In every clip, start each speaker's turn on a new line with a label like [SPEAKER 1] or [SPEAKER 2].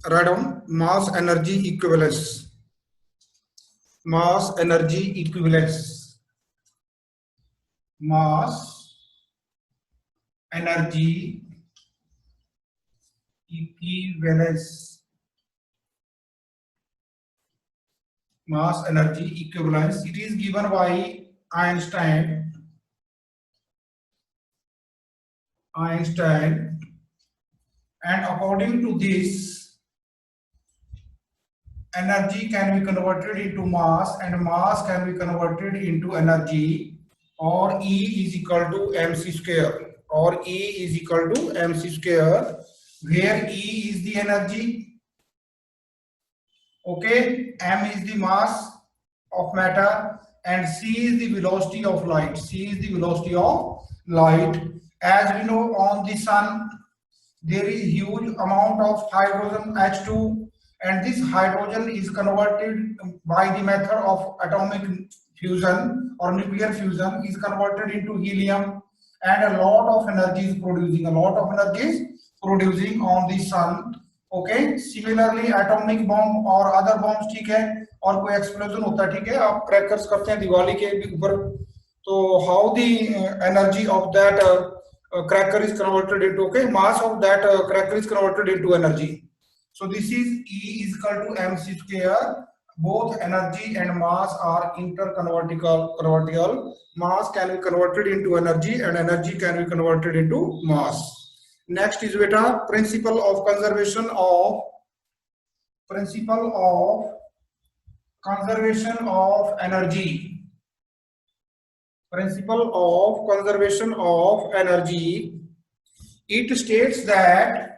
[SPEAKER 1] write down mass energy equivalence. Mass energy equivalence. Mass energy equivalence. Mass energy equivalence. It is given by Einstein. Einstein, and according to this, energy can be converted into mass and mass can be converted into energy, or E is equal to mc square, or E is equal to mc square, where E is the energy, okay, m is the mass of matter, and c is the velocity of light. C is the velocity of light. As we know, on the sun there is huge amount of hydrogen H2, and this hydrogen is converted by the method of atomic fusion or nuclear fusion, is converted into helium, and a lot of energy is producing, on the sun. Okay, similarly atomic bomb और other bombs, ठीक है, और कोई explosion होता है, ठीक है, आप क्रैकर्स करते हैं दिवाली के ऊपर, तो how the energy of that cracker is converted into, okay, mass of that cracker is converted into energy. So this is E is equal to mc square. Both energy and mass are interconvertible. Mass can be converted into energy and energy can be converted into mass. Next is beta principle of conservation of energy. Principle of conservation of energy. It states that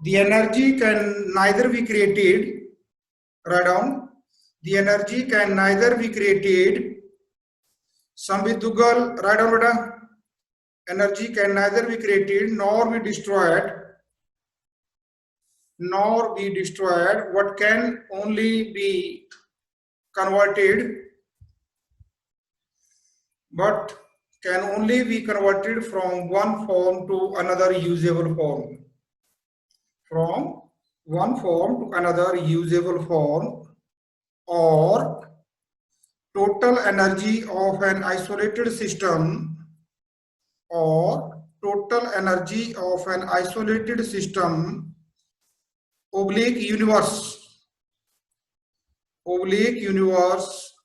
[SPEAKER 1] the energy can neither be created, write down, the energy can neither be created, Sambidugal, write down beta, energy can neither be created nor be destroyed, what can only be converted, but can only be converted from one form to another usable form. From one form to another usable form, or total energy of an isolated system, oblique universe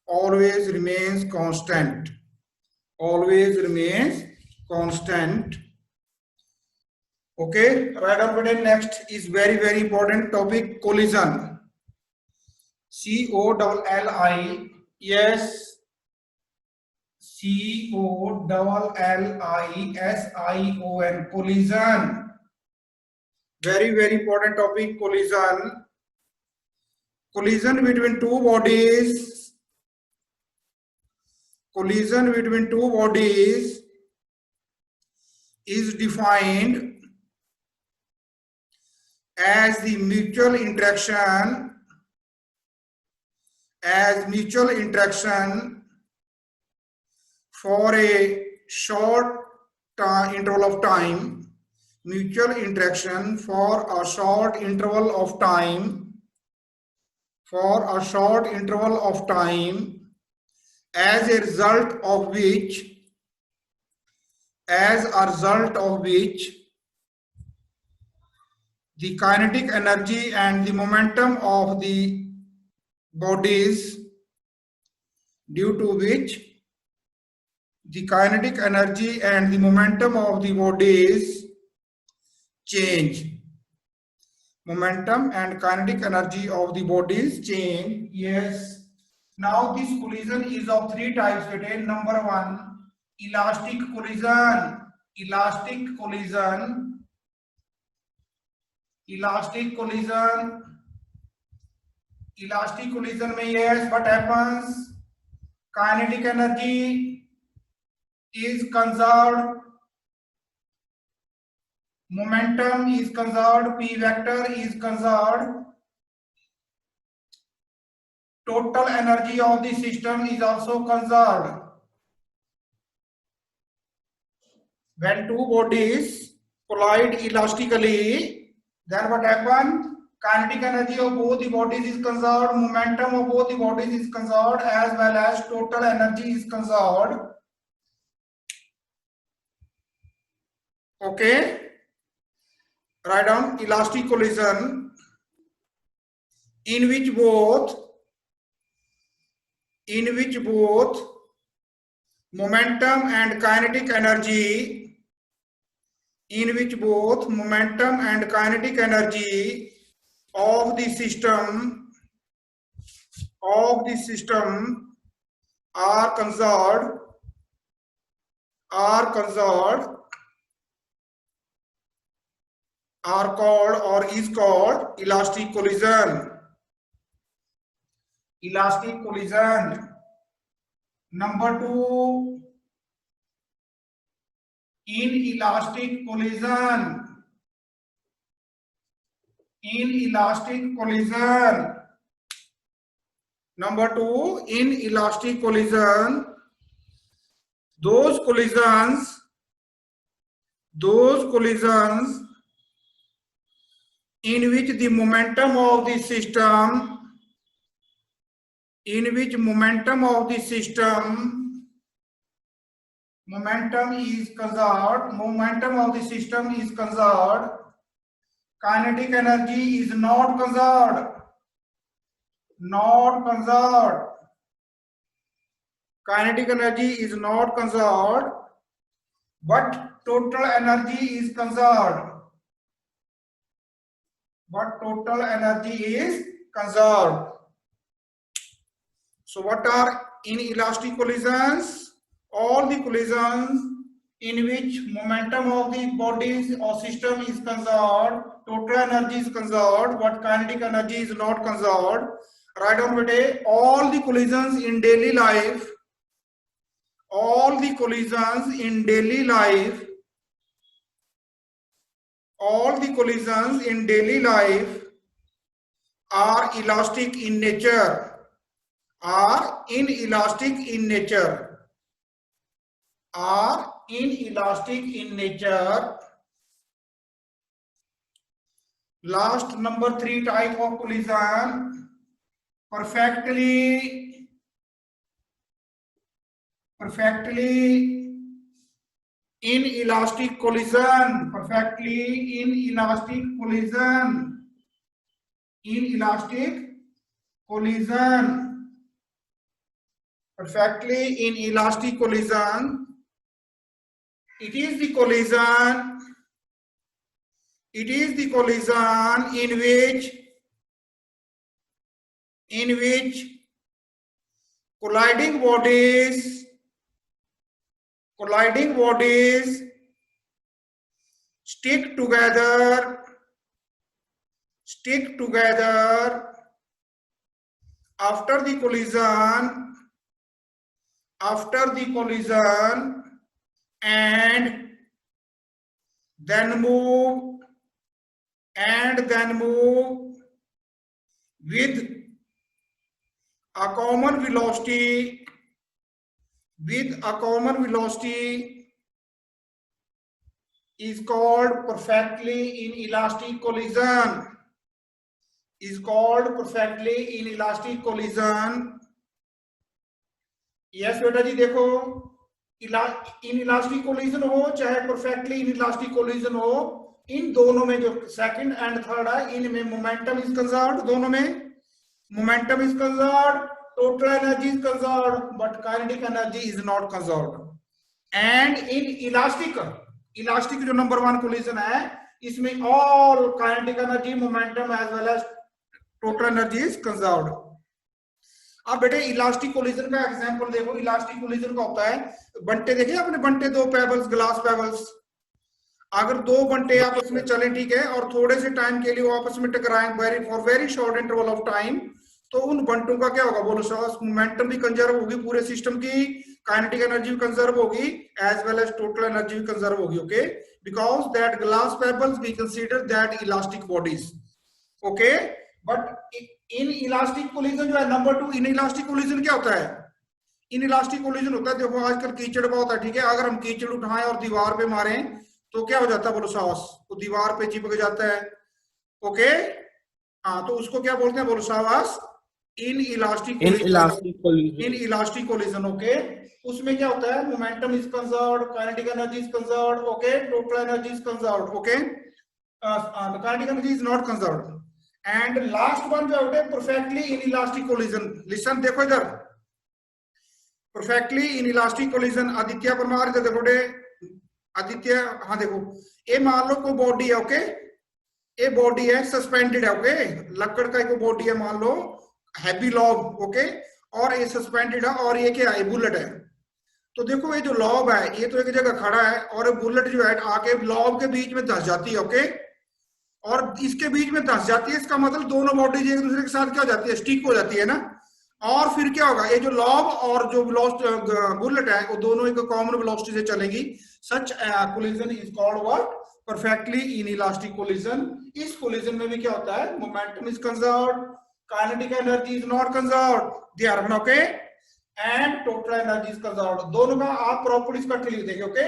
[SPEAKER 1] always remains constant. Okay, right down. Next is very important topic, collision. COLLISION, collision. Very important topic, collision. Collision between two bodies. Is defined as the mutual interaction for a short interval of time, as a result of which the kinetic energy and the momentum of the bodies, change. Momentum and kinetic energy of the bodies change. Yes. Now this collision is of three types. Number one, elastic collision. Elastic collision में, yes, what happens? Kinetic energy is conserved, momentum is conserved, p vector is conserved, total energy of the system is also conserved. when two bodies collide elastically, then what happen? Kinetic energy of both the bodies is conserved, momentum of both the bodies is conserved, as well as total energy is conserved. Okay, write down elastic collision in which both momentum and kinetic energy of the system are conserved are called or is called elastic collision. Number 2, inelastic collision. Number 2, inelastic collision. Those collisions in which the momentum of the system momentum is conserved, kinetic energy is not conserved. Kinetic energy is not conserved, but total energy is conserved. So what are inelastic collisions? All the collisions in which momentum of the bodies or system is conserved, total energy is conserved, but kinetic energy is not conserved. Write down bete, all the collisions in daily life are elastic in nature, are inelastic in nature. Last, number 3 type of collision, perfectly inelastic collision. It is the collision in which colliding bodies stick together after the collision and then move with a common velocity is called perfectly inelastic collision. Yes बेटा जी, देखो inelastic collision हो चाहे perfectly inelastic collision हो, इन दोनों में जो second and third है, इनमें मोमेंटम इज कंजर्व्ड, दोनों में momentum is conserved, total energy is conserved, but kinetic energy is not conserved. And in elastic जो नंबर 1 कोलिजन है, इसमें all kinetic energy, momentum as well as total energy is conserved. अब बेटे elastic collision का example देखो. Elastic collision का होता है, बंटे देखे आपने, बंटे 2 पेबल्स, ग्लास पेबल्स, अगर 2 बंटे आपस में चले, ठीक है, और थोड़े से टाइम के लिए वो आपस में टकराएं for very short interval of time, तो उन बंटों का क्या होगा बोलो? मोमेंटम भी कंजर्व होगी पूरे सिस्टम की, काइनेटिक एनर्जी भी कंजर्व होगी, as well as total energy भी कंजर्व होगी. Okay, because that glass pebbles we consider that elastic bodies. Okay, but inelastic collision जो है नंबर 2, इन इलास्टिक कोलिजन क्या होता है? इनइलास्टिक कोलिजन होता है, देखो आजकल कीचड़ बहुत है, ठीक है, अगर हम कीचड़ उठाएं और दीवार पे मारें तो क्या हो जाता है, बोलो साहस, वो दीवार पे चिपक जाता है। ओके, हाँ, तो उसको क्या बोलते हैं, बोलो साहस, in elastic
[SPEAKER 2] in
[SPEAKER 1] collision.
[SPEAKER 2] Elastic
[SPEAKER 1] in
[SPEAKER 2] collision.
[SPEAKER 1] Elastic collision, okay. उसमें क्या होता है, momentum is conserved, kinetic energy is conserved, okay, total energy is conserved, okay, kinetic energy is not conserved. And last one जो है perfectly in elastic collision. Listen, देखो इधर, perfectly in elastic collision. Aditya Parmar, इधर देखो, आदित्य, हाँ देखो, ये मान लो कोई बॉडी है, ओके, ये बॉडी है, सस्पेंडेड है, ओके, लकड़ का एक बॉडी है, मान लो हैवी लॉब, ओके, और ये सस्पेंडेड है, और ये क्या है, बुलेट है। तो देखो ये जो लॉब है, ये तो एक जगह खड़ा है, और बुलेट जो है आके लॉब के बीच में धंस जाती है, ओके, और इसके बीच में धंस जाती है, इसका मतलब दोनों बॉडीज एक दूसरे के साथ क्या हो जाती है, स्टिक हो जाती है ना। और फिर क्या होगा, ये जो लॉब और जो बुलेट है, वो दोनों एक कॉमन वेलोसिटी से चलेगी। Such collision is called what, perfectly inelastic collision. इस कोलिजन में भी क्या होता है, momentum is conserved, kinetic energy is not conserved, ध्यान रखना, okay, and total energy is conserved. दोनों का आप प्रॉपर्टीज का लिख देंगे, okay,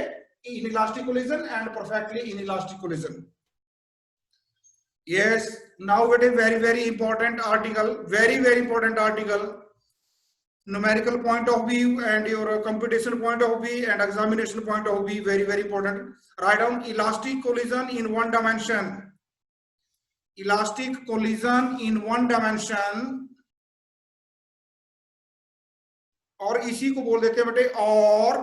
[SPEAKER 1] inelastic collision and perfectly inelastic collision. Yes, now it is very very important article, very important article, numerical point of view and your computation point of view and examination point of view, very important. Write down elastic collision in one dimension, elastic collision in one dimension, और इसी को बोल देते हैं बेटे और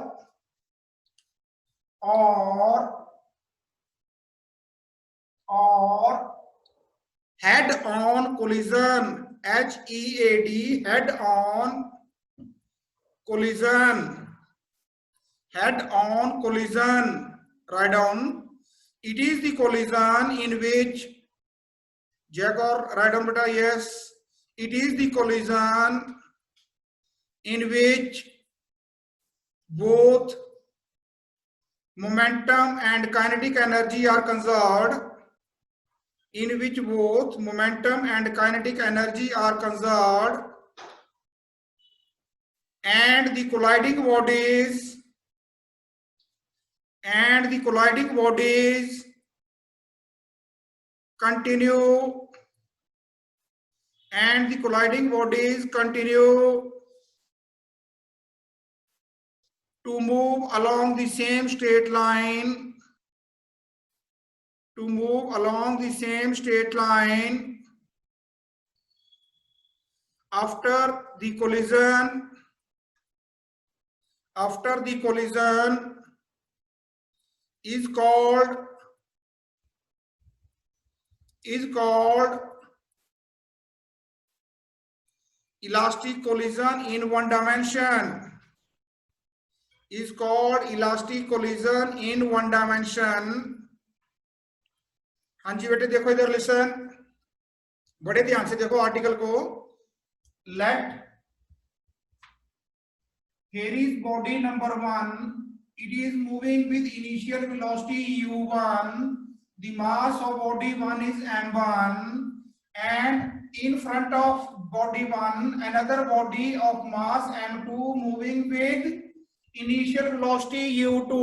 [SPEAKER 1] head on collision, HEAD, head on collision, head on collision. Write down, it is the collision in which, Jacob, write down beta, yes, it is the collision in which both momentum and kinetic energy are conserved, in which both momentum and kinetic energy are conserved, and the colliding bodies continue to move along the same straight line, after the collision is called elastic collision in one dimension, is called elastic collision in one dimension. हाँ जी बेटे, देखो इधर, listen, बड़े ध्यान से देखो article को। Let, here is body number 1, it is moving with initial velocity u1, the mass of body 1 is m1, and in front of body 1 another body of mass m2 moving with initial velocity u2,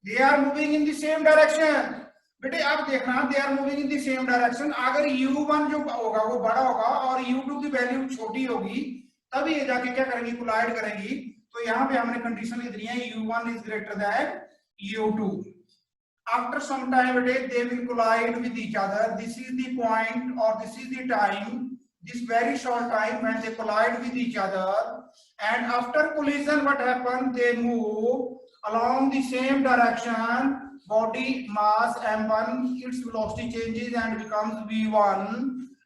[SPEAKER 1] they are moving in the same direction। बेटे आप देखना, they are moving in the same direction. अगर u1 जो होगा वो बड़ा होगा और u2 की वैल्यू छोटी होगी, तभी ये जाके क्या करेंगी, कोलाइड करेंगी। तो यहाँ पे हमने कंडीशन लिख दी है, u1 is greater than u2। After some time they will collide with each other. This is the point, or this is the time, this very short time when they collide with each other. And after collision, what happens, they move along the same direction. Body mass m1, its velocity changes and becomes v1,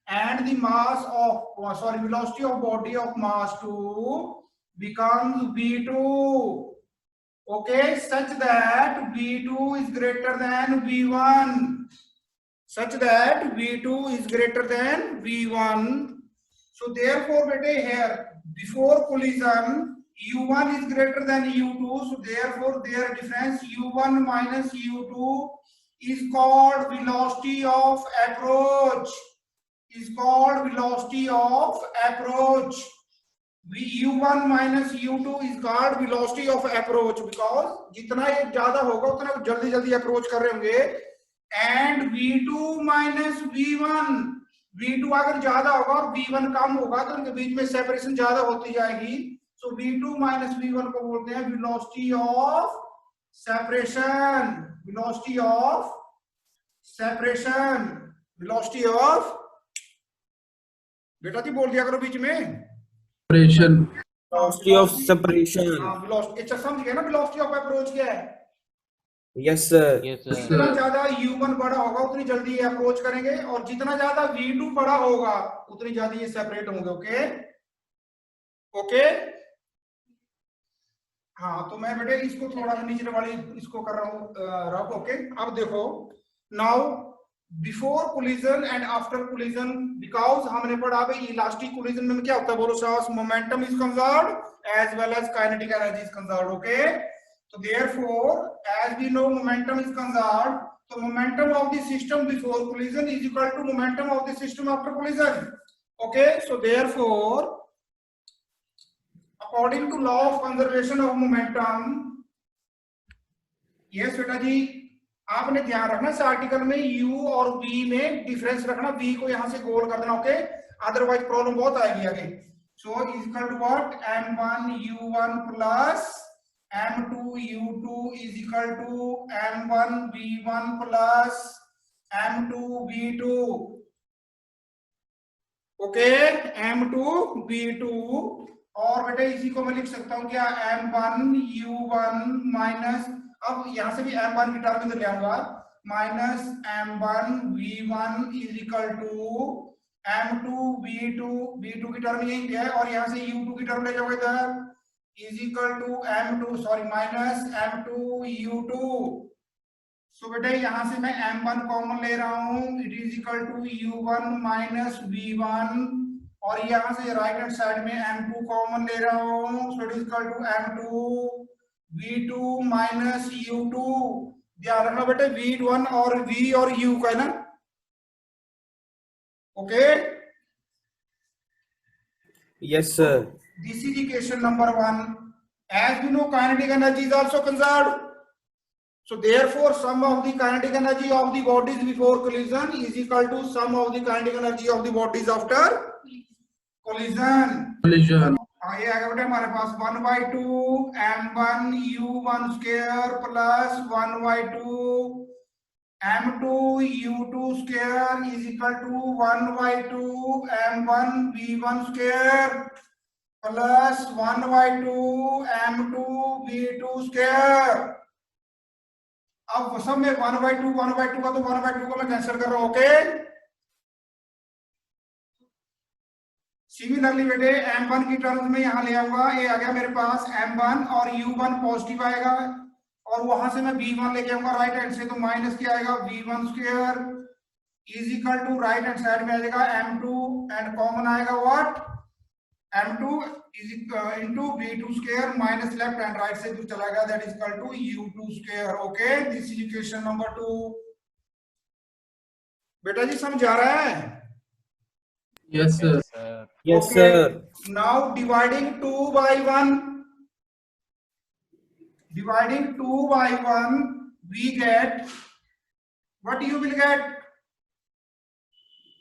[SPEAKER 1] and the mass of velocity of body of mass 2 becomes v2, okay, such that v2 is greater than v1, so therefore bete here before collision u1 is greater than u2, so therefore their difference u1 minus u2 is called velocity of approach, u1 minus u2 is called velocity of approach, because जितना ये ज्यादा होगा उतना जल्दी जल्दी approach कर रहे होंगे। And v2 minus v1, v2 अगर ज्यादा होगा और v1 कम होगा तो उनके बीच में सेपरेशन ज्यादा होती जाएगी। सो v2 minus v1 को बोलते हैं velocity of separation, velocity of separation, velocity of, बेटा जी बोल दिया करो बीच में,
[SPEAKER 2] velocity of separation।
[SPEAKER 1] velocity, अच्छा समझ गए ना velocity of approach क्या है?
[SPEAKER 2] Yes sir।
[SPEAKER 1] जितना ज्यादा u1 बड़ा होगा उतनी जल्दी ये अप्रोच करेंगे, और जितना ज्यादा v2 बड़ा होगा उतनी ज्यादा ये सेपरेट होंगे। ओके ओके, हाँ तो मैं बेटे इसको थोड़ा सा नीचे वाली इसको कर रहा हूँ रब। ओके, अब देखो, now before collision and after collision, because हमने पढ़ा भाई इलास्टिक कोलिजन में क्या होता है, बोलो सास, momentum is conserved as well as kinetic energy is conserved. Okay, so therefore as we know momentum is conserved, so momentum of the system before collision is equal to momentum of the system after collision। okay, so therefore according to law of conservation of momentum, yes बेटा जी आपने ध्यान रखना इस article में u और v में difference रखना, v को यहां से गोल कर देना। ओके, अदरवाइज प्रॉब्लम बहुत आएगी आगे। So is equal to what, m1 u1 plus m2 u2 is equal to m1 v1 plus m2 v2। Okay, m2 v2, और बेटे इसी को मैं लिख सकता हूं क्या, m1 u1 माइनस, अब यहां से भी m1 की टर्म इधर ले आऊंगा, minus m1 v1 is equal to m2 v2, v2 की टर्म यही है, और यहां से u2 की टर्म ले जाओगे इधर, is equal to m2 sorry minus m2 u2। सो बेटे यहां से मैं m1 कॉमन ले रहा हूं, it is equal to u1 minus v1, और यहां से राइट हैंड साइड में m2 कॉमन ले रहा हूं, so it is equal to m2 v2 minus u2। ध्यान रखना बेटे v1 और v और u का है ना। Okay,
[SPEAKER 2] yes sir।
[SPEAKER 1] this is equation number 1। as we know kinetic energy is also conserved, so therefore sum of the kinetic energy of the bodies before collision is equal to sum of the kinetic energy of the bodies after collision। ये आ गया बेटा हमारे पास 1/2 m1 u1 square plus 1/2 m2 u2 square is equal to 1/2 m1 v1 square plus 1/2 m2 v2 square. अब सब में 1/2 का तो 1/2 को मैं कैंसिल कर रहा हूं। ओके, सिमिलरली बेटे m1 की टर्म्स में यहां ले आऊंगा, ये आ गया मेरे पास m1 और u1 पॉजिटिव आएगा, और वहां से मैं v1 लेके आऊंगा राइट हैंड से, तो माइनस क्या आएगा v1 square is equal to right hand side में आ जाएगा m2, एंड कॉमन आएगा what, m2 is into v2 square minus left and right से कुछ चला गया, that is equal to u2 square। okay, this is equation number 2। बेटा जी समझ आ रहा है?
[SPEAKER 3] Yes sir।
[SPEAKER 2] yes
[SPEAKER 1] okay,
[SPEAKER 2] sir।
[SPEAKER 1] now dividing 2 by 1, dividing 2 by 1 we get, what you will get,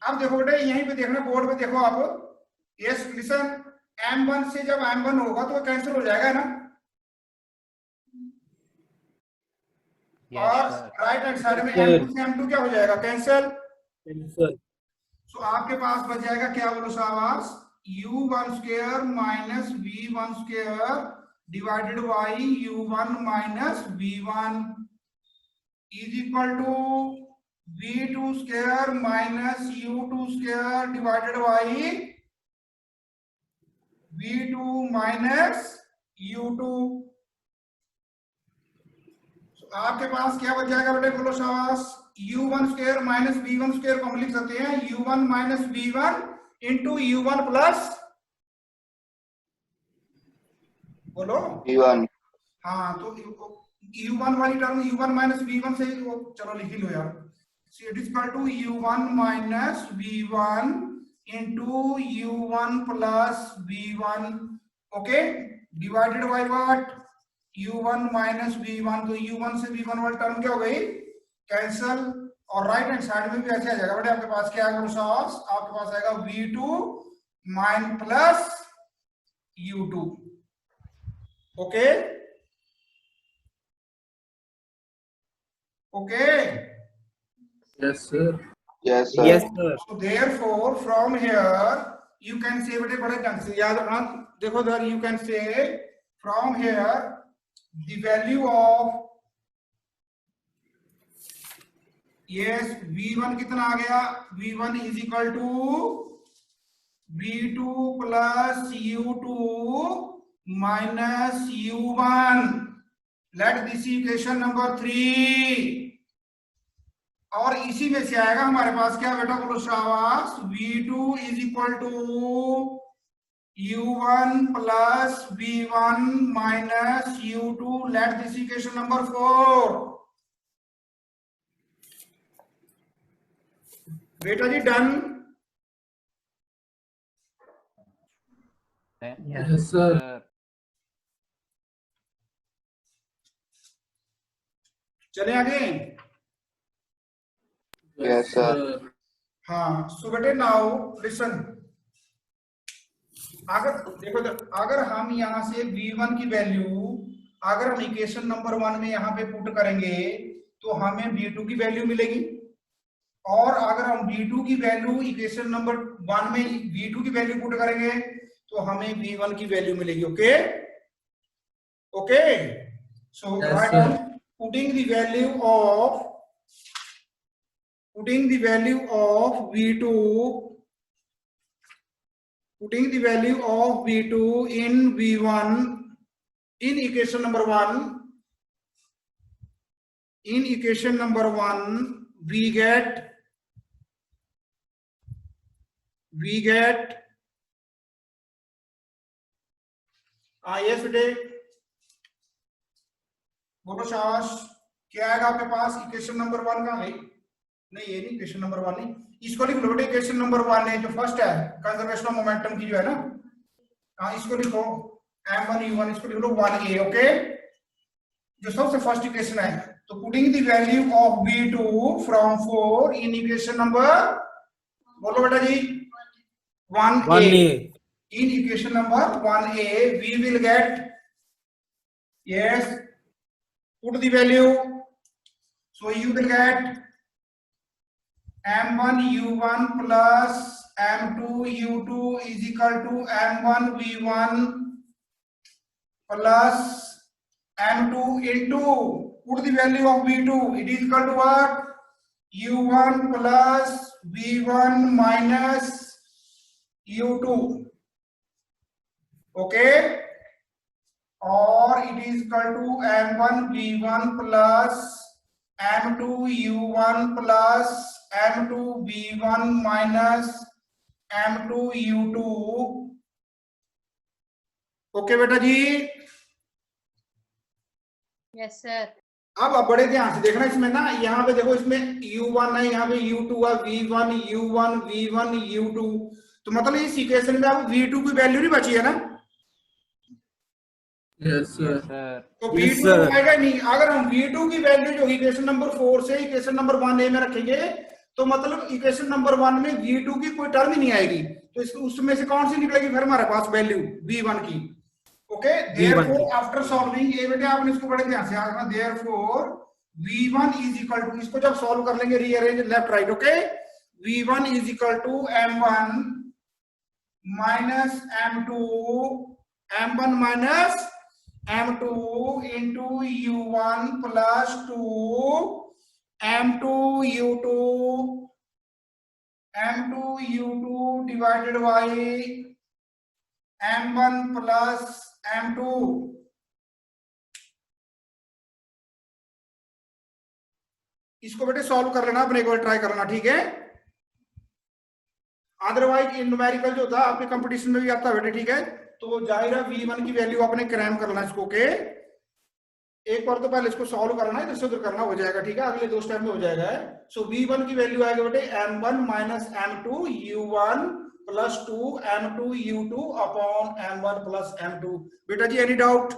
[SPEAKER 1] अब देखो बेटा यहीं पे देखना, बोर्ड पे देखो आप, yes listen, m1 से जब m1 होगा तो कैंसिल हो जाएगा ना, और राइट हैंड साइड में m2 से m2 क्या हो जाएगा, कैंसिल। सो आपके पास बच जाएगा क्या, बोलो शाबाश, u1 square minus v1 square divided by u1 minus v1 is equal to v2 square minus u2 square divided by v2 minus u2। आपके पास क्या बच जाएगा बेटे, बोलो शाबाश, u1 square minus v1 square को हम लिख सकते हैं u1 minus v1 into u1 plus, बोलो
[SPEAKER 4] v1।
[SPEAKER 1] हाँ तो u1 वाली टर्म u1 माइनस v1 से, चलो लिख ही लो यार, so it is equal to u1 minus v1 into u1 plus v1 okay, divided by what, u1 minus v1, तो u1 से v1 वाली टर्म क्या हो गई, कैंसल, और राइट हैंड साइड में भी ऐसे आ जाएगा बेटे, आपके पास क्या आएगा अनुसास, आपके पास आएगा v2 mine plus u2, okay okay.
[SPEAKER 3] Yes, sir.
[SPEAKER 4] Yes, sir.
[SPEAKER 2] Yes, sir.
[SPEAKER 1] So therefore from here you can say बेटे बड़े ढंग से याद रखना, देखो इधर you can say from here the value of, yes, v1 कितना आ गया, v1 is equal to v2 plus u2 minus u1, let this equation number 3, और इसी में से आएगा हमारे पास क्या बेटा, बोलो शाबाश, v2 is equal to u1 plus v1 minus u2, let this equation number 4, बेटा जी डन।
[SPEAKER 3] Yes, sir.
[SPEAKER 1] चले आगे।
[SPEAKER 4] Yes, sir.
[SPEAKER 1] हाँ, सो बेटे नाउ लिसन, अगर देखो अगर हम यहाँ से v1 की वैल्यू अगर हम इक्वेशन नंबर 1 में यहाँ पे पुट करेंगे तो हमें v2 की वैल्यू मिलेगी, और अगर हम v2 की वैल्यू इक्वेशन नंबर 1 में v2 की वैल्यू पुट करेंगे तो हमें v1 की वैल्यू मिलेगी, okay okay. So write down, putting the value of v2, putting the value of v2 in v1 in equation number 1, in equation number 1 we get yes बेटे बोलो शाबाश, क्या आएगा आपके पास, इक्वेशन नंबर 1 का है, नहीं ये नहीं, इक्वेशन नंबर 1 नहीं, इसको लिख लो बेटे, इक्वेशन नंबर 1 है जो फर्स्ट है कंजर्वेशन ऑफ मोमेंटम की जो है ना, हाँ इसको लिखो m1u1, इसको लिख लो 1a, ओके, जो सबसे फर्स्ट इक्वेशन है। तो putting the value of v2 from 4 in equation number, बोलो बेटा जी 1a, in equation number 1a we will get, yes, put the value, so you will get m1 u1 plus m2 u2 is equal to m1 v1 plus m2 into, put the value of v2, it is equal to what, u1 plus v1 minus u2, okay, or it is equal to m1 v1 plus m2 u1 plus m2 v1 minus m2 u2, okay बेटा जी।
[SPEAKER 5] Yes sir.
[SPEAKER 1] अब बड़े ध्यान से देखना इसमें ना, यहाँ पे देखो इसमें u1 है, यहाँ पे u2 है, v1 u1 v1 u2, तो मतलब इस इक्वेशन में अब v2 की वैल्यू नहीं बची है ना,
[SPEAKER 3] Yes, sir.
[SPEAKER 1] तो
[SPEAKER 2] Yes,
[SPEAKER 1] v2
[SPEAKER 2] sir.
[SPEAKER 1] आएगा नहीं। अगर हम v2 की वैल्यू जो इक्वेशन नंबर 4 से इक्वेशन नंबर 1a में रखेंगे तो मतलब इक्वेशन नंबर 1 में v2 की कोई टर्म ही नहीं आएगी, तो उसमें से कौन सी निकलेगी फिर हमारे पास वैल्यू v1 की, ओके। देयरफॉर आफ्टर सॉल्विंग, ये बेटे आपने इसको बड़े ध्यान से याद रखना, therefore v1 is equal to, इसको जब सॉल्व कर लेंगे rearrange left right, okay, v1 is equal to m1 minus m1 minus m2 into u1 plus 2 m2 u2 divided by m1 plus m2, इसको बेटे सॉल्व कर लेना, अपने एक बार ट्राई करना, ठीक है। अदरवाइज न्यूमेरिकल जो था आपके कंपटीशन में भी आता है बेटे, ठीक है, तो जाहिर है v1 की वैल्यू आपने क्रैम करना इसको, ओके। एक बार तो पहले इसको सॉल्व करना है, तो करना हो जाएगा, ठीक है, अगले 2 स्टेप में हो जाएगा। सो v1 की वैल्यू आएगा बेटे m1 minus m2 u1 plus 2 m2 u2 upon m1 plus m2। बेटा जी any doubt?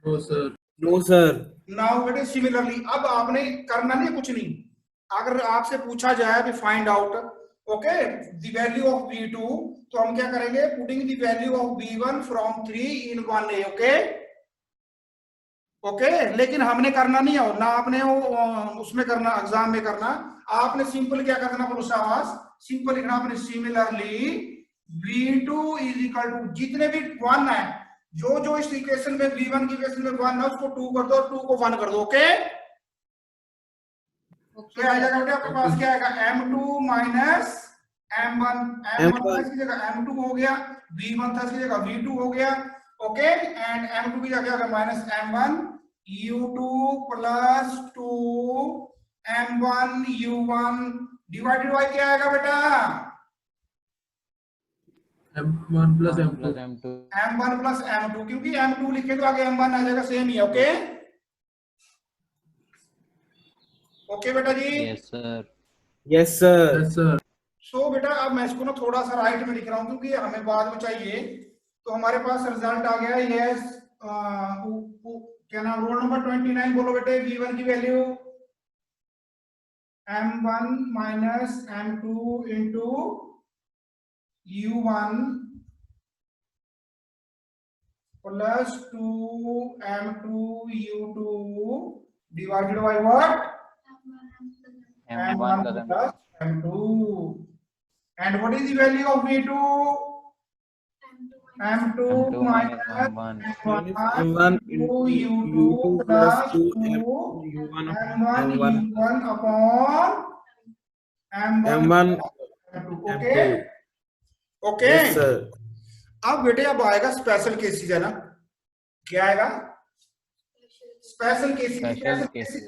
[SPEAKER 3] No, sir.
[SPEAKER 2] No, sir.
[SPEAKER 1] Now बेटे सिमिलरली अब आपने करना नहीं कुछ नहीं, अगर आपसे पूछा जाए कि find out okay the value of v2 तो हम क्या करेंगे, putting the value of v1 from 3 in 1a। Okay okay लेकिन हमने करना नहीं है ना, आपने वो उसमें करना, एग्जाम में करना। आपने सिंपल क्या करना बोलो शाबाश, सिंपल लिखना आपने similarly v2 is equal to जितने भी 1 है, जो जो इस इक्वेशन में v1 की इक्वेशन में 1 है उसको 2 कर दो और 2 को 1 कर दो। ओके क्या आ जाएगा बेटा आपके पास, क्या आएगा m2 माइनस m1, m1 था इसकी जगह m2 हो गया, v1 था इसकी जगह v2 हो गया। ओके एंड m2 की जगह क्या होगा minus m1 u2 plus 2 m1 u1 divided bye क्या आएगा बेटा,
[SPEAKER 3] M1 plus M2.
[SPEAKER 1] m1 plus m2, क्योंकि m2 लिखे तो आगे m1 आ जाएगा, सेम ही। ओके ओके बेटा जी।
[SPEAKER 2] Yes, sir. Yes, sir.
[SPEAKER 3] Yes, sir.
[SPEAKER 1] सो बेटा अब मैं इसको ना थोड़ा सा राइट में लिख रहा हूँ क्योंकि हमें बाद में चाहिए। तो हमारे पास रिजल्ट आ गया यस, क्या नाम, रोल नंबर 29 बोलो बेटे। v1 की value m1 minus m2 into u1 plus 2 m2 u2 divided by what, m1 plus m2 and what is the value of v2, m2 minus m1 into u2 plus 2 m1 u1 upon m1 okay okay.
[SPEAKER 2] Yes, sir.
[SPEAKER 1] अब बेटे अब आएगा special cases, है ना, क्या आएगा special cases.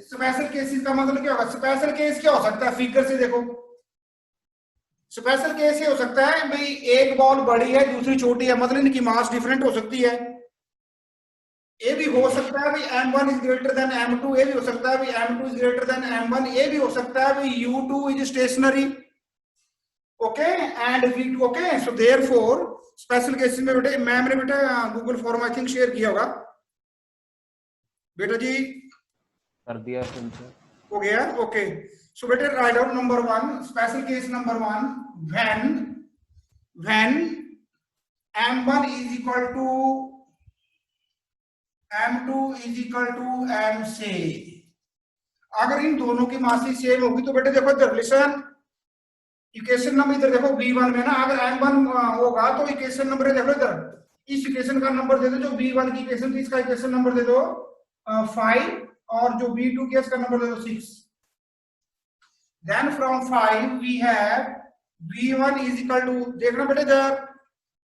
[SPEAKER 1] Special cases का मतलब क्या होगा, स्पेशल केस क्या हो सकता है, फिगर से देखो। स्पेशल केस ये हो सकता है भाई एक बॉल बड़ी है दूसरी छोटी है, मतलब इनकी मास डिफरेंट हो सकती है। ये भी हो सकता है भाई m1 is greater than m2, ये भी हो सकता है भाई m2 is greater than m1, ये भी हो सकता है भाई u2 is stationary. Okay and v2 okay. So therefore special cases में बेटे मैम ने बेटा Google form I think share किया होगा बेटा जी,
[SPEAKER 2] कर दिया सर।
[SPEAKER 1] हो गया। ओके सो बेटे right out number 1, special case number 1, when m1 is equal to m2 is equal to m से, अगर इन दोनों की मासी सेम होगी तो बेटे देखो इधर रिलेशन इक्वेशन नंबर इधर देखो v1 में ना, अगर m1 होगा तो इक्वेशन नंबर देखो इधर, इस इक्वेशन का नंबर दे दो, जो v1 की इक्वेशन थी इसका इक्वेशन नंबर दे दो 5 और जो v2 के इसका नंबर दे दो 6। Then from 5 we have v1 is equal to, देखना बेटे इधर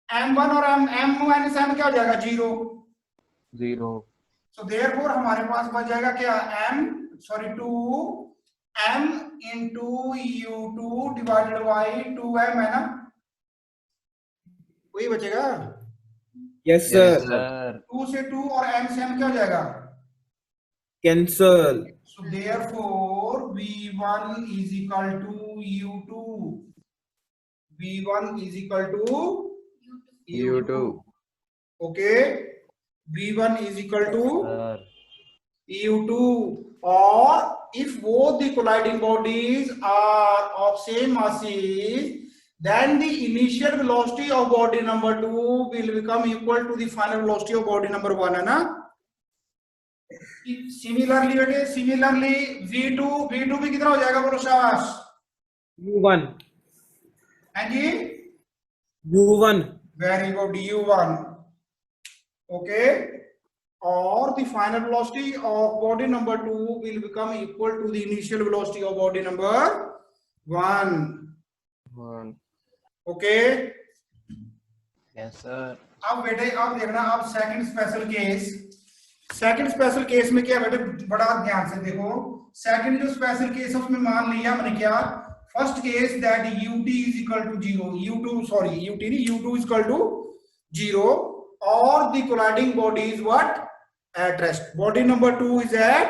[SPEAKER 1] m1 और m माइनस m क्या हो जाएगा 0। सो देयरफॉर हमारे पास बच जाएगा क्या m 2m into u2 divided by 2m, है ना, वही बचेगा।
[SPEAKER 2] Yes, sir.
[SPEAKER 1] 2 से 2 और m से m क्या हो जाएगा,
[SPEAKER 2] Cancel.
[SPEAKER 1] so therefore v1 is equal to u2, v1 is equal to u2 okay, v1 is equal to u2, or if both the colliding bodies are of same masses then the initial velocity of body number 2 will become equal to the final velocity of body number 1, है ना। Similarly बेटे similarly v2 भी कितना हो जाएगा बोलो शाबाश,
[SPEAKER 2] U1.
[SPEAKER 1] हैं जी,
[SPEAKER 2] U1.
[SPEAKER 1] Very good u1 okay, or the final velocity of body number 2 will become equal to the initial velocity of body number 1 okay।
[SPEAKER 2] Yes, sir.
[SPEAKER 1] अब बेटे अब देखना, अब सेकंड स्पेशल केस में क्या बेटे, बड़ा ध्यान से देखो। सेकंड जो स्पेशल केस है उसमें मान लिया हमने क्या, first case that ut is equal to 0, ut नहीं u2 is equal to 0 or the colliding body is what, at rest, body number 2 is at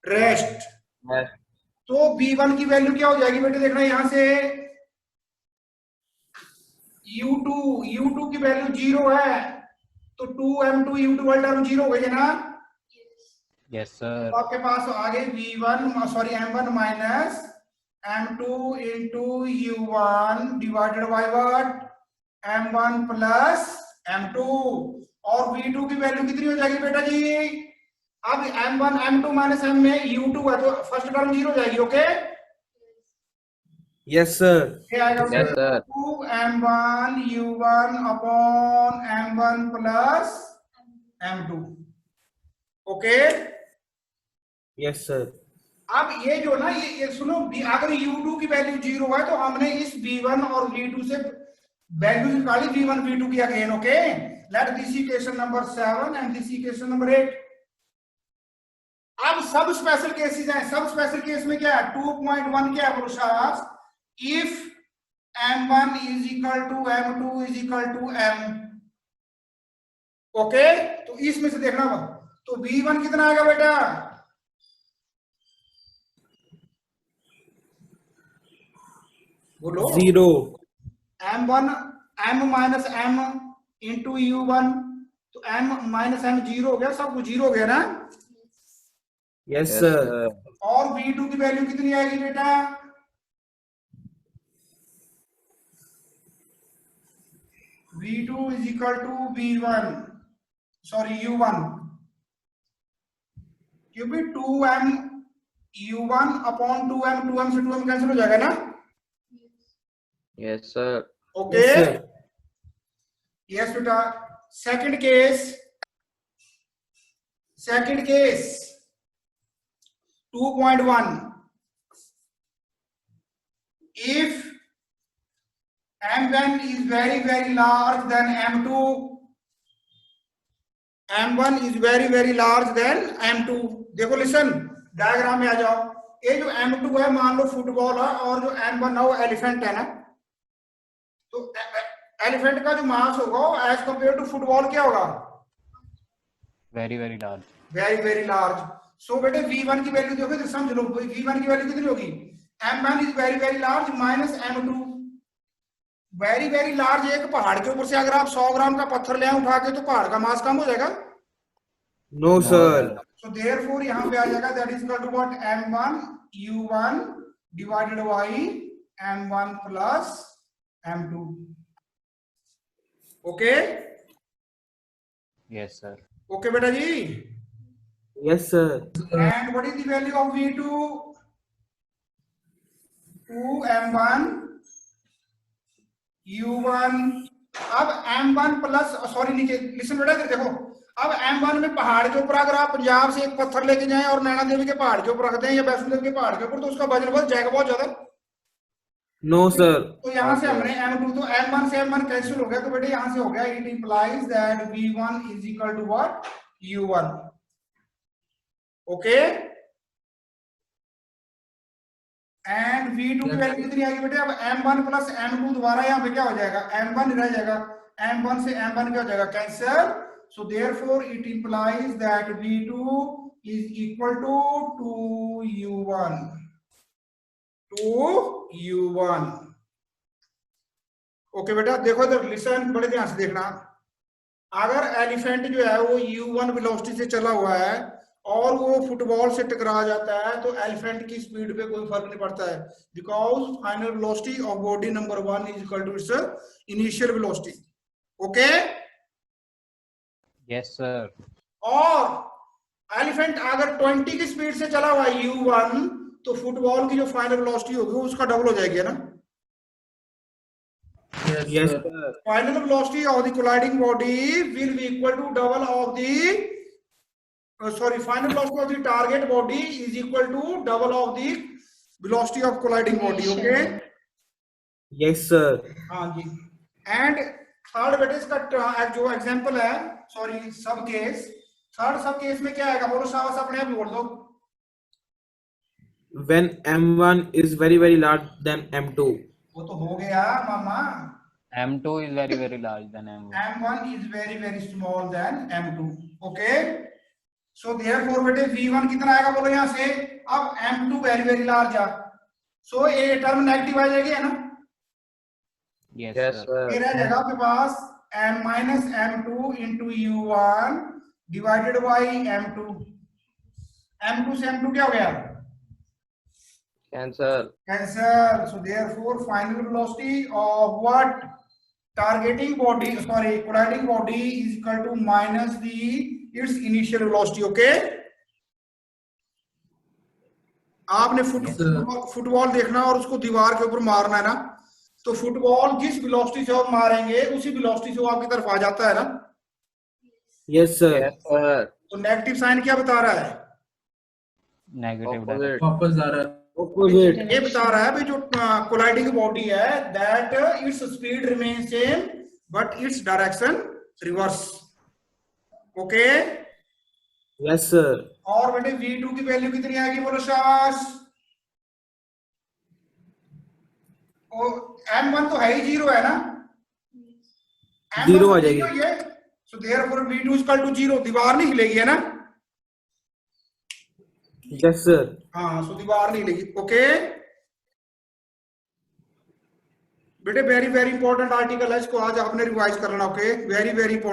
[SPEAKER 1] rest।
[SPEAKER 2] Yes.
[SPEAKER 1] तो v1 की वैल्यू क्या हो जाएगी बेटे, देखना यहां से U2 की वैल्यू 0 है, तो 2m2 U2 वाली टर्म 0 हो गई है ना।
[SPEAKER 2] Yes, sir.
[SPEAKER 1] तो आपके पास आगे M1 minus M2 into U1 divided by what, M1 plus M2। और V2 की वैल्यू कितनी हो जाएगी बेटा जी? अब M1 M2 माइनस M में U2 है तो फर्स्ट टर्म 0 हो जाएगी। Okay,
[SPEAKER 2] Yes, sir.
[SPEAKER 1] ये आएगा
[SPEAKER 2] Yes, sir.
[SPEAKER 1] 2m1 U1 upon M1 plus M2। Okay,
[SPEAKER 2] Yes, sir.
[SPEAKER 1] अब ये जो ना ये सुनो, अगर U2 की वैल्यू 0 है तो हमने इस V1 और V2 से वैल्यू निकाली V1 V2 की again. Okay, let this equation number 7 and this equation number 8। अब सब स्पेशल केसेस हैं। सब स्पेशल केस में क्या है? 2.1 क्या है पुरुषार्थ? If M1 is equal to M2 is equal to M। Okay, तो इसमें से देखना, तो V1 कितना आएगा बेटा? बोलो।
[SPEAKER 2] 0.
[SPEAKER 1] M1 M minus M into U1, तो M माइनस M 0 हो गया, सब कुछ 0 हो गया ना।
[SPEAKER 2] Yes, sir.
[SPEAKER 1] और V2 की वैल्यू कितनी आएगी बेटा? V2 is equal to V1 sorry U1, क्योंकि 2m U1 upon 2m, 2m से 2m कैंसिल हो जाएगा ना।
[SPEAKER 4] Yes, sir.
[SPEAKER 1] Okay,
[SPEAKER 2] Yes, sir.
[SPEAKER 1] Yes बेटा। Second case 2.1, if M1 is very large than M2, M1 is very large than M2। देखो listen, diagram में आ जाओ। ये जो M2 है मान लो फुटबॉल है, और जो M1 है वो एलिफेंट है ना। तो एलिफेंट का जो मास होगा एज कंपेयर टू फुटबॉल क्या होगा?
[SPEAKER 2] Very large.
[SPEAKER 1] Very large. So बेटे V1 की वैल्यू देखो तो समझ लो, V1 की वैल्यू कितनी होगी? M1 is very large minus M2। Very large, एक पहाड़ के ऊपर से अगर आप 100 ग्राम का पत्थर ले आए उठा के, तो पहाड़ का मास कम हो जाएगा।
[SPEAKER 2] No, sir.
[SPEAKER 1] सो देयरफॉर यहां पे आ जाएगा that is equal to what, M1 U1 divided by M1 plus M2। Okay,
[SPEAKER 2] Yes, sir.
[SPEAKER 1] Okay बेटा जी।
[SPEAKER 2] Yes, sir.
[SPEAKER 1] And what is the value of V2? 2m1 U1। अब M1 plus sorry नीचे listen बेटा, इधर देखो। अब M1 में पहाड़ के ऊपर अगर आप पंजाब से एक पत्थर लेके जाएं और नैना देवी के पहाड़ के ऊपर रख दें या वैष्णो देवी के पहाड़ के ऊपर, तो उसका वजन बढ़ जाएगा बहुत ज्यादा।
[SPEAKER 2] No, sir.
[SPEAKER 1] तो यहां से हमने M2, तो M1 से M1 कैंसिल हो गया, तो बेटे यहां से हो गया, it implies that V1 is equal to what, U1। Okay, and V2 की वैल्यू कितनी आएगी बेटे? अब M1 प्लस M2 दोबारा यहाँ पे क्या हो जाएगा? M1 रह जाएगा, M1 से M1 क्या हो जाएगा? Cancel. So therefore it implies that V2 is equal to 2U1। Okay बेटा, देखो इधर लिसन, बड़े ध्यान से देखना। अगर एलिफेंट जो है वो U1 वेलोसिटी से चला हुआ है और वो फुटबॉल से टकरा जाता है, तो एलिफेंट की स्पीड पे कोई फर्क नहीं पड़ता है, because final velocity of body number 1 is equal to its initial velocity. Okay,
[SPEAKER 2] Yes, sir.
[SPEAKER 1] और एलिफेंट अगर 20 की स्पीड से चला हुआ है U1, तो फुटबॉल की जो फाइनल वेलोसिटी होगी वो उसका डबल हो जाएगी ना।
[SPEAKER 2] Yes, sir.
[SPEAKER 1] Final velocity of the colliding body will be equal to double of the final velocity of the target body is equal to double of the velocity of colliding body। okay,
[SPEAKER 2] Yes, sir.
[SPEAKER 1] हाँ जी। And third बेटे इसका जो example है, sorry सब case, third सब case में क्या आएगा? बोलो शाबाश, अपने आप बोल दो।
[SPEAKER 2] When M1 is very large than M2.
[SPEAKER 1] वो तो हो गया मामा।
[SPEAKER 2] M2 is very large than M1.
[SPEAKER 1] M1 is very small than M2। Okay, so therefore बेटे V1 कितना आएगा बोलो यहां से? अब M2 वेरी लार्ज है, सो ये टर्म नेगेटिव आ जाएगी है ना।
[SPEAKER 2] Yes,
[SPEAKER 4] Yes,
[SPEAKER 2] sir.
[SPEAKER 4] sir.
[SPEAKER 1] फिर रह जाएगा आपके पास m minus m2 into u1 divided by m2. m2 से m2 क्या हो गया?
[SPEAKER 4] Cancel.
[SPEAKER 1] Cancel. So therefore, final velocity of what? Targeting body, sorry, colliding body is equal to minus its initial velocity. Okay? आपने football देखना और उसको दीवार के ऊपर मारना है ना, तो फुटबॉल जिस वेलोसिटी से आप मारेंगे उसी वेलोसिटी से वो आपकी तरफ आ जाता है ना.
[SPEAKER 2] Yes, sir.
[SPEAKER 4] Yes, sir.
[SPEAKER 1] तो नेगेटिव साइन क्या बता रहा है?
[SPEAKER 2] Negative
[SPEAKER 4] Opposite.
[SPEAKER 2] direction.
[SPEAKER 3] वापस जा रहा है.
[SPEAKER 2] Opposite.
[SPEAKER 1] ये बता रहा है भाई जो कोलाइडिंग बॉडी है that its speed remain same but its direction reverse. Okay.
[SPEAKER 2] Yes, sir.
[SPEAKER 1] और बेटे v2 की वैल्यू कितनी आएगी बोलो शाबाश. m1 तो है ही 0 है ना. M1
[SPEAKER 2] 0
[SPEAKER 1] तो
[SPEAKER 2] आ
[SPEAKER 1] zero
[SPEAKER 2] जाएगी.
[SPEAKER 1] ही है. So therefore v2 is equal to 0. दीवार नहीं हिलेगी है ना.
[SPEAKER 2] Yes, sir.
[SPEAKER 1] हाँ, सो दीवार नहीं हिलेगी. ओके बेटे वेरी वेरी इंपॉर्टेंट आर्टिकल है, इसको आज आपने रिवाइज करना. Okay very very important.